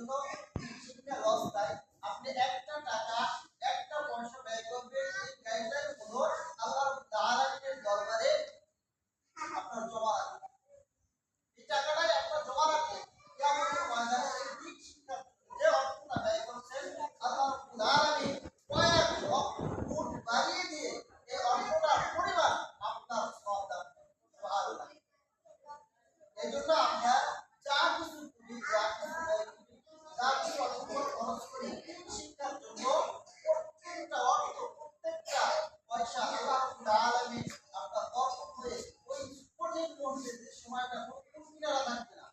জন্য শিক্ষা ব্যবস্থায় আপনি একটা টাকা একটা পয়সা ব্যয় করবেন, এই ব্যয়টাই হলো আল্লাহ তাআলার দরবারে আপনার জমা রাখবেন। এই টাকাটাই আপনার জমা রাখবেন কিয়ামতের ময়দানে এই দিক শিক্ষার যে অর্থটা ব্যয় করছেন আল্লাহ তাআলা কয়েক লক্ষ গুণ বাড়িয়ে দিয়ে এই অর্থটার পরিমাণ আপনার সওয়াব দান করবেন। সুবহানাল্লাহ। এই জন্য আমরা যা কিছু করি, যা কিছু অর্থ খরচ করি শিক্ষার জন্য, প্রত্যেকটা অর্থ প্রত্যেকটা পয়সা আল্লাহ তাআলা আপনার বরকত হয়ে ওই কঠিন মুহূর্তে যে সময়টা কোনো কিনারা থাকবে না,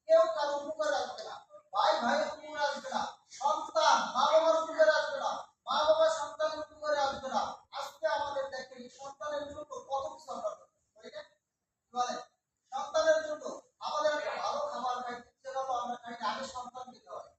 কেউ কারো উপকার আসবে না, ভাই ভাই উপকার আসবে না, সন্তান মা বাবার উপকার আসবে না, মা বাবা সন্তানের উপকারে আসবে না। আজকে আমাদের দেখেন সন্তানের জন্য কত কিছু আমরা করি না, কি বলেন? সন্তানের জন্য আমাদের একটা ভালো খাবার খাইতে ইচ্ছে করলো, আমরা খাই না, আগে সন্তানকে খাওয়াই।